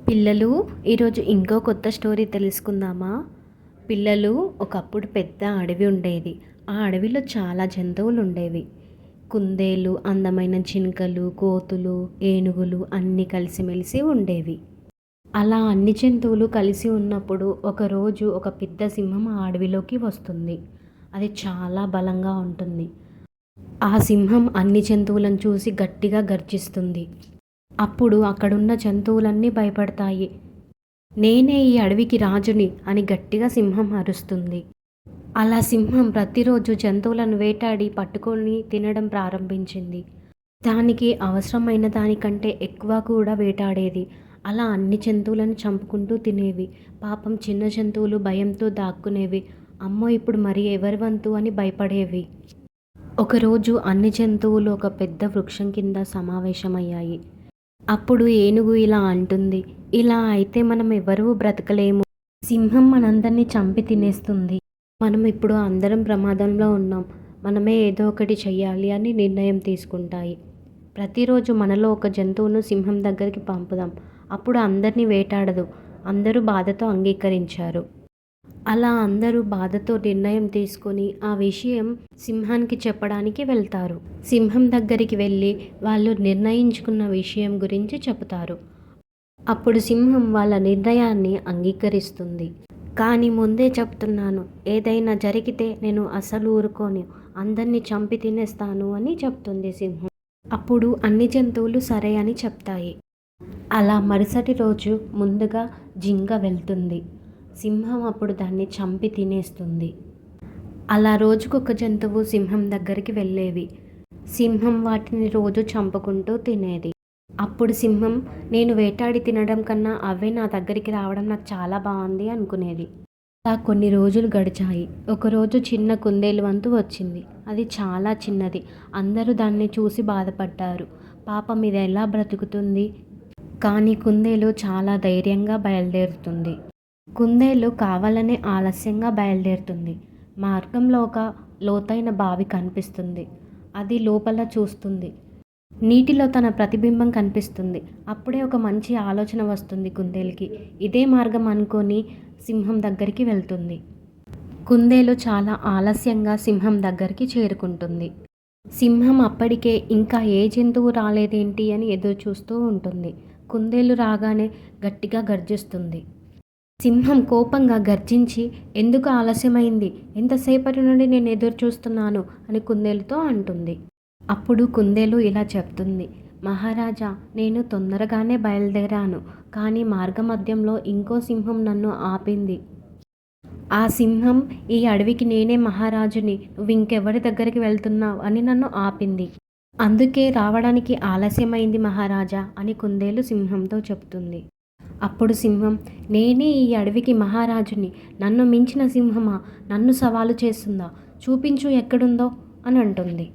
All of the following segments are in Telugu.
పిల్లలు ఈరోజు ఇంకో కొత్త స్టోరీ తెలుసుకుందామా? పిల్లలు, ఒకప్పుడు పెద్ద అడవి ఉండేది. ఆ అడవిలో చాలా జంతువులు ఉండేవి. కుందేలు, అందమైన జింకలు, కోతులు, ఏనుగులు అన్నీ కలిసిమెలిసి ఉండేవి. అలా అన్ని జంతువులు కలిసి ఉన్నప్పుడు ఒకరోజు ఒక పెద్ద సింహం ఆ అడవిలోకి వస్తుంది. అది చాలా బలంగా ఉంటుంది. ఆ సింహం అన్ని జంతువులను చూసి గట్టిగా గర్జిస్తుంది. అప్పుడు అక్కడున్న జంతువులన్నీ భయపడతాయి. నేనే ఈ అడవికి రాజుని అని గట్టిగా సింహం అరుస్తుంది. అలా సింహం ప్రతిరోజు జంతువులను వేటాడి పట్టుకొని తినడం ప్రారంభించింది. దానికి అవసరమైన దానికంటే ఎక్కువ కూడా వేటాడేది. అలా అన్ని జంతువులను చంపుకుంటూ తినేవి. పాపం చిన్న జంతువులు భయంతో దాక్కునేవి. అమ్మో, ఇప్పుడు మరి ఎవరి వంతు అని భయపడేవి. ఒకరోజు అన్ని జంతువులు ఒక పెద్ద వృక్షం కింద సమావేశమయ్యాయి. అప్పుడు ఏనుగు ఇలా అంటుంది, ఇలా అయితే మనం ఎవరూ బ్రతకలేము. సింహం మనందరినీ చంపి తినేస్తుంది. మనం ఇప్పుడు అందరం ప్రమాదంలో ఉన్నాం. మనమే ఏదో ఒకటి చెయ్యాలి అని నిర్ణయం తీసుకుంటాయి. ప్రతిరోజు మనలో ఒక జంతువును సింహం దగ్గరికి పంపుదాం. అప్పుడు అందరినీ వేటాడదు. అందరూ బాధతో అంగీకరించారు. అలా అందరూ బాధతో నిర్ణయం తీసుకొని ఆ విషయం సింహానికి చెప్పడానికి వెళ్తారు. సింహం దగ్గరికి వెళ్ళి వాళ్ళు నిర్ణయించుకున్న విషయం గురించి చెబుతారు. అప్పుడు సింహం వాళ్ళ నిర్ణయాన్ని అంగీకరిస్తుంది. కానీ ముందే చెప్తున్నాను, ఏదైనా జరిగితే నేను అసలు ఊరుకోను, అందరినీ చంపి తినేస్తాను అని చెప్తుంది సింహం. అప్పుడు అన్ని జంతువులు సరే అని చెప్తాయి. అలా మరుసటి రోజు ముందుగా జింక వెళ్తుంది. సింహం అప్పుడు దాన్ని చంపి తినేస్తుంది. అలా రోజుకొక జంతువు సింహం దగ్గరికి వెళ్ళేవి. సింహం వాటిని రోజు చంపుకుంటూ తినేది. అప్పుడు సింహం, నేను వేటాడి తినడం కన్నా అవే నా దగ్గరికి రావడం నాకు చాలా బాగుంది అనుకునేది. అలా కొన్ని రోజులు గడిచాయి. ఒకరోజు చిన్న కుందేలు వంతు వచ్చింది. అది చాలా చిన్నది. అందరూ దాన్ని చూసి బాధపడ్డారు. పాపం, ఇది ఎలా బ్రతుకుతుంది? కానీ కుందేలు చాలా ధైర్యంగా బయలుదేరుతుంది. కుందేలు కావాలనే ఆలస్యంగా బయలుదేరుతుంది. మార్గంలో ఒక లోతైన బావి కనిపిస్తుంది. అది లోపల చూస్తుంది. నీటిలో తన ప్రతిబింబం కనిపిస్తుంది. అప్పుడే ఒక మంచి ఆలోచన వస్తుంది కుందేలుకి. ఇదే మార్గం అనుకొని సింహం దగ్గరికి వెళ్తుంది. కుందేలు చాలా ఆలస్యంగా సింహం దగ్గరికి చేరుకుంటుంది. సింహం అప్పటికే ఇంకా ఏ జంతువు రాలేదేంటి అని ఎదురు చూస్తూ ఉంటుంది. కుందేలు రాగానే గట్టిగా గర్జిస్తుంది. సింహం కోపంగా గర్జించి, ఎందుకు ఆలస్యమైంది? ఎంతసేపటి నుండి నేను ఎదురు చూస్తున్నాను అని కుందేలుతో అంటుంది. అప్పుడు కుందేలు ఇలా చెప్తుంది, మహారాజా, నేను తొందరగానే బయలుదేరాను. కానీ మార్గమధ్యంలో ఇంకో సింహం నన్ను ఆపింది. ఆ సింహం, ఈ అడవికి నేనే మహారాజుని, నువ్వు ఇంకెవరి దగ్గరికి వెళ్తున్నావు అని నన్ను ఆపింది. అందుకే రావడానికి ఆలస్యమైంది మహారాజా అని కుందేలు సింహంతో చెప్తుంది. అప్పుడు సింహం, నేనే ఈ అడవికి మహారాజుని, నన్ను మించిన సింహమా నన్ను సవాలు చేస్తుందా? చూపించు ఎక్కడుందో అని అంటుంది.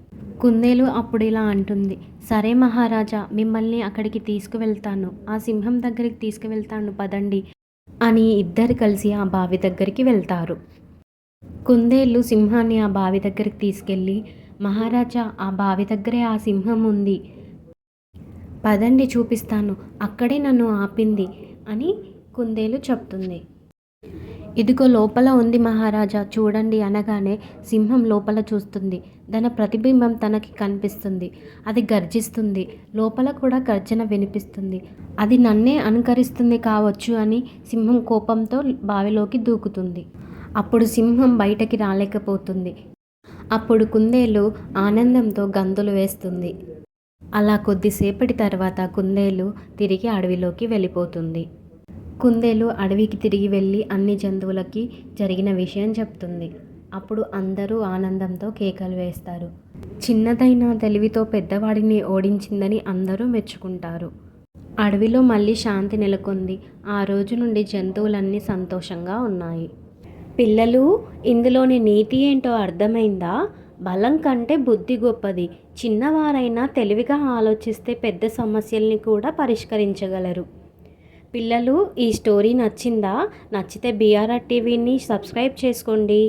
కుందేలు అప్పుడు ఇలా అంటుంది, సరే మహారాజా, మిమ్మల్ని అక్కడికి తీసుకువెళ్తాను, ఆ సింహం దగ్గరికి తీసుకువెళ్తాను పదండి అని ఇద్దరు కలిసి ఆ బావి దగ్గరికి వెళ్తారు. కుందేలు సింహాన్ని ఆ బావి దగ్గరికి తీసుకెళ్ళి, మహారాజా, ఆ బావి దగ్గరే ఆ సింహం ఉంది, పదండి చూపిస్తాను, అక్కడే నన్ను ఆపింది అని కుందేలు చెప్తుంది. ఇదిగో లోపల ఉంది మహారాజా, చూడండి అనగానే సింహం లోపల చూస్తుంది. తన ప్రతిబింబం తనకి కనిపిస్తుంది. అది గర్జిస్తుంది. లోపల కూడా గర్జన వినిపిస్తుంది. అది నన్నే అనుకరిస్తుంది కావచ్చు అని సింహం కోపంతో బావిలోకి దూకుతుంది. అప్పుడు సింహం బయటకి రాలేకపోతుంది. అప్పుడు కుందేలు ఆనందంతో గంతులు వేస్తుంది. అలా కొద్దిసేపటి తర్వాత కుందేలు తిరిగి అడవిలోకి వెళ్ళిపోతుంది. కుందేలు అడవికి తిరిగి వెళ్ళి అన్ని జంతువులకి జరిగిన విషయం చెప్తుంది. అప్పుడు అందరూ ఆనందంతో కేకలు వేస్తారు. చిన్నదైన తెలివితో పెద్దవాడిని ఓడించిందని అందరూ మెచ్చుకుంటారు. అడవిలో మళ్ళీ శాంతి నెలకొంది. ఆ రోజు నుండి జంతువులన్నీ సంతోషంగా ఉన్నాయి. పిల్లలు, ఇందులోని నీతి ఏంటో అర్థమైందా? బలం కంటే బుద్ధి గొప్పది. చిన్నవారైనా తెలివిగా ఆలోచిస్తే పెద్ద సమస్యల్ని కూడా పరిష్కరించగలరు. పిల్లలు, ఈ స్టోరీ నచ్చిందా? నచ్చితే BRR టీవీని సబ్స్క్రైబ్ చేసుకోండి.